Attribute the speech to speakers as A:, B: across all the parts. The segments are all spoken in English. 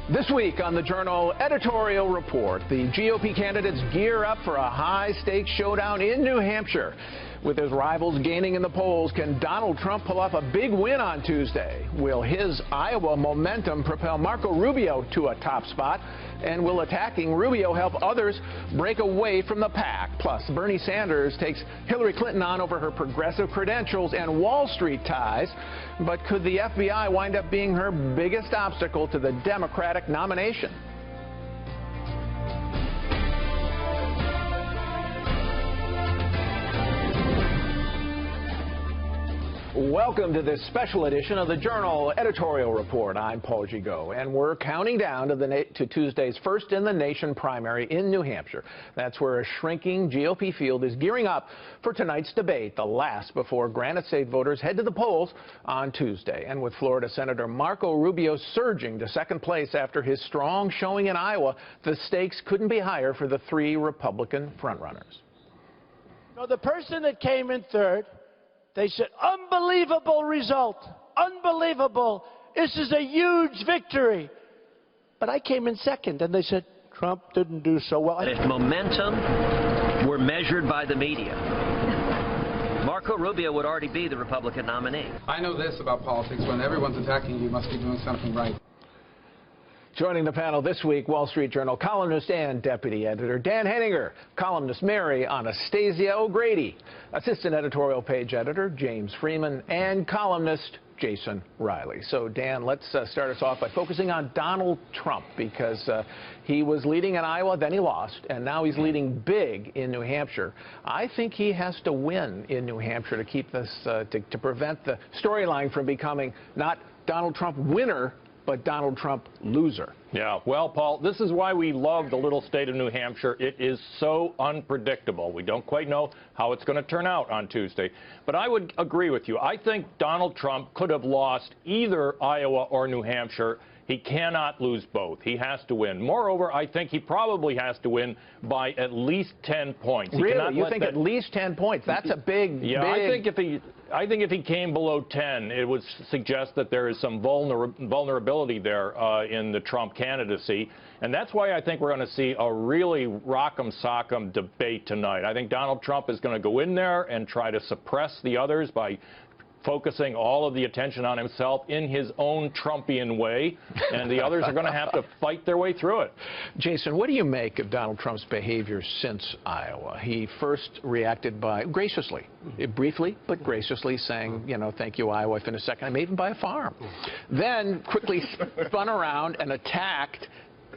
A: This week on the Journal Editorial Report, the GOP candidates gear up for a high-stakes showdown in New Hampshire. With his rivals gaining in the polls, can Donald Trump pull off a big win on Tuesday? Will his Iowa momentum propel Marco Rubio to a top spot? And will attacking Rubio help others break away from the pack? Plus, Bernie Sanders takes Hillary Clinton on over her progressive credentials and Wall Street ties. But could the FBI wind up being her biggest obstacle to the Democratic nomination? Welcome to this special edition of the Journal Editorial Report. I'm Paul Gigot, and we're counting down to Tuesday's first-in-the-nation primary in New Hampshire. That's where a shrinking GOP field is gearing up for tonight's debate, the last before Granite State voters head to the polls on Tuesday. And with Florida Senator Marco Rubio surging to second place after his strong showing in Iowa, the stakes couldn't be higher for the three Republican frontrunners.
B: No, the person that came in third, they said, unbelievable result, unbelievable, this is a huge victory. But I came in second, and they said, Trump didn't do so well.
C: If momentum were measured by the media, Marco Rubio would already be the Republican nominee.
D: I know this about politics: when everyone's attacking you, you must be doing something right.
A: Joining the panel this week, Wall Street Journal columnist and deputy editor Dan Henninger, columnist Mary Anastasia O'Grady, assistant editorial page editor James Freeman, and columnist Jason Riley. So, Dan, let's start us off by focusing on Donald Trump, because he was leading in Iowa, then he lost, and now he's leading big in New Hampshire. I think he has to win in New Hampshire to keep this, to prevent the storyline from becoming not Donald Trump winner, but Donald Trump loser.
E: Yeah, well, Paul, this is why we love the little state of New Hampshire. It is so unpredictable. We don't quite know how it's going to turn out on Tuesday. But I would agree with you. I think Donald Trump could have lost either Iowa or New Hampshire. He cannot lose both. He has to win. Moreover, I think he probably has to win by at least 10 points.
A: Really? You think at least 10 points? That's a big,
E: yeah,
A: big...
E: I think if he came below 10, it would suggest that there is some vulnerability there in the Trump candidacy. And that's why I think we're going to see a really rock'em sock'em debate tonight. I think Donald Trump is going to go in there and try to suppress the others by focusing all of the attention on himself in his own Trumpian way, and the others are going to have to fight their way through it.
A: Jason, what do you make of Donald Trump's behavior since Iowa? He first reacted by, graciously, briefly, but graciously saying, you know, thank you, Iowa, I finished second. I may even buy a farm. Then quickly spun around and attacked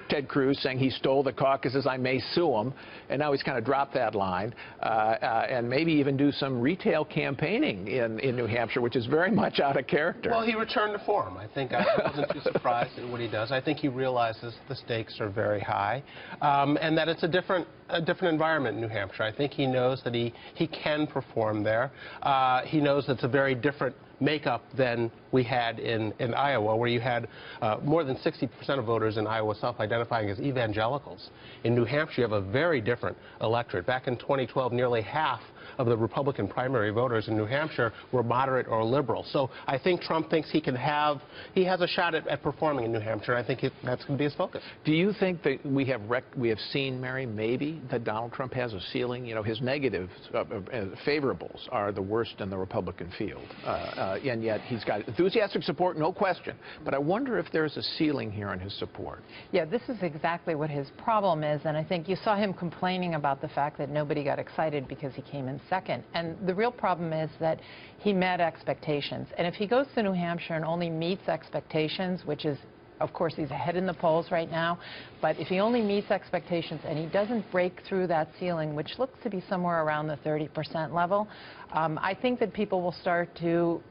A: Ted Cruz, saying he stole the caucuses, I may sue him, and now he's kind of dropped that line, and maybe even do some retail campaigning in New Hampshire, which is very much out of character.
F: Well, he returned to form. I think I wasn't too surprised at what he does. I think he realizes the stakes are very high, and that it's a different environment in New Hampshire. I think he knows that he can perform there. He knows it's a very different makeup than we had in Iowa, where you had more than 60% of voters in Iowa self-identifying as evangelicals. In New Hampshire, you have a very different electorate. Back in 2012, nearly half of the Republican primary voters in New Hampshire were moderate or liberal. So I think Trump thinks he has a shot at performing in New Hampshire, and I think that's going to be his focus.
A: Do you think that we have seen, Mary, maybe that Donald Trump has a ceiling? You know, his negatives, favorables, are the worst in the Republican field, and yet he's got enthusiastic support, no question. But I wonder if there's a ceiling here on his support.
G: Yeah, this is exactly what his problem is, and I think you saw him complaining about the fact that nobody got excited because he came in second. And the real problem is that he met expectations. And if he goes to New Hampshire and only meets expectations, which is, of course, he's ahead in the polls right now, but if he only meets expectations and he doesn't break through that ceiling, which looks to be somewhere around the 30% level, I think that people will start to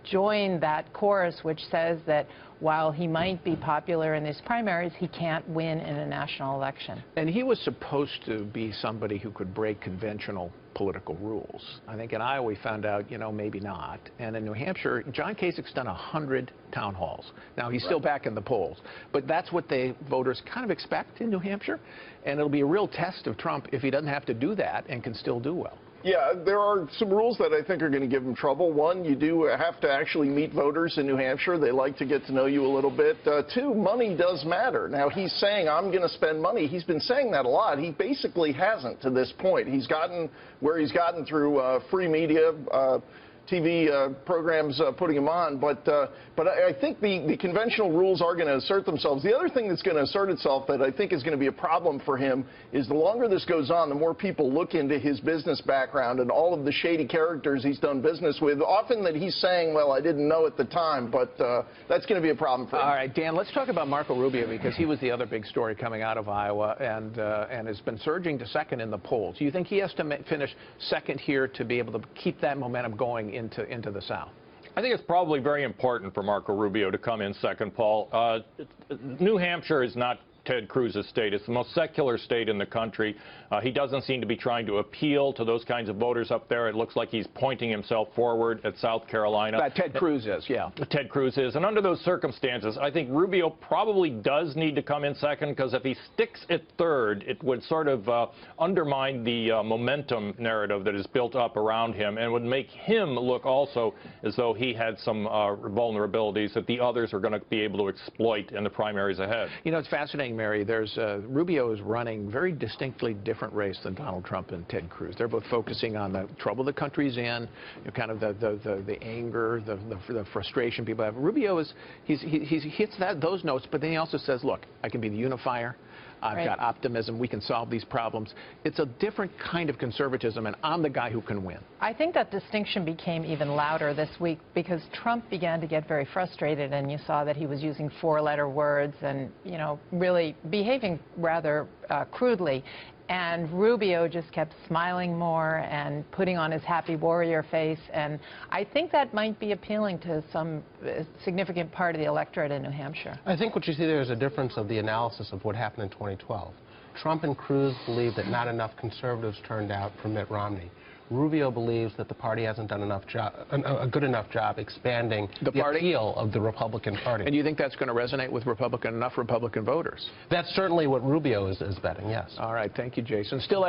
G: join that chorus which says that while he might be popular in these primaries, he can't win in a national election.
A: And he was supposed to be somebody who could break conventional political rules. I think in Iowa we found out, you know, maybe not. And in New Hampshire, John Kasich's done 100 town halls. Now, he's still back in the polls. But that's what the voters kind of expect in New Hampshire. And it'll be a real test of Trump if he doesn't have to do that and can still do well.
H: Yeah, there are some rules that I think are going to give him trouble. One, you do have to actually meet voters in New Hampshire. They like to get to know you a little bit. Two, money does matter. Now, he's saying, I'm going to spend money. He's been saying that a lot. He basically hasn't to this point. He's gotten where he's gotten through free media, TV programs putting him on, but I think the conventional rules are going to assert themselves. The other thing that's going to assert itself that I think is going to be a problem for him is the longer this goes on, the more people look into his business background and all of the shady characters he's done business with, often that he's saying, well, I didn't know at the time, but that's going to be a problem for him.
A: All right, Dan, let's talk about Marco Rubio, because he was the other big story coming out of Iowa and has been surging to second in the polls. Do you think he has to finish second here to be able to keep that momentum going into the South?
E: I think it's probably very important for Marco Rubio to come in second, Paul. New Hampshire is not Ted Cruz's state. It's the most secular state in the country. He doesn't seem to be trying to appeal to those kinds of voters up there. It looks like he's pointing himself forward at South Carolina.
A: Ted Cruz is, yeah.
E: Ted Cruz is. And under those circumstances, I think Rubio probably does need to come in second, because if he sticks at third, it would sort of undermine the momentum narrative that is built up around him, and would make him look also as though he had some vulnerabilities that the others are going to be able to exploit in the primaries ahead.
A: You know, it's fascinating, Mary. There's Rubio is running very distinctly different race than Donald Trump and Ted Cruz. They're both focusing on the trouble the country's in, kind of the anger, the frustration people have. Rubio is he hits those notes, but then he also says, look, I can be the unifier. I've got optimism. We can solve these problems. It's a different kind of conservatism, and I'm the guy who can win.
G: I think that distinction became even louder this week because Trump began to get very frustrated, and you saw that he was using four-letter words and, you know, really behaving rather crudely. And Rubio just kept smiling more and putting on his happy warrior face. And I think that might be appealing to some significant part of the electorate in New Hampshire.
F: I think what you see there is a difference of the analysis of what happened in 2012. Trump and Cruz believe that not enough conservatives turned out for Mitt Romney. Rubio believes that the party hasn't done a good enough job expanding the appeal of the Republican Party.
A: And you think that's going to resonate with enough Republican voters?
F: That's certainly what Rubio is betting, yes.
A: All right. Thank you, Jason. Still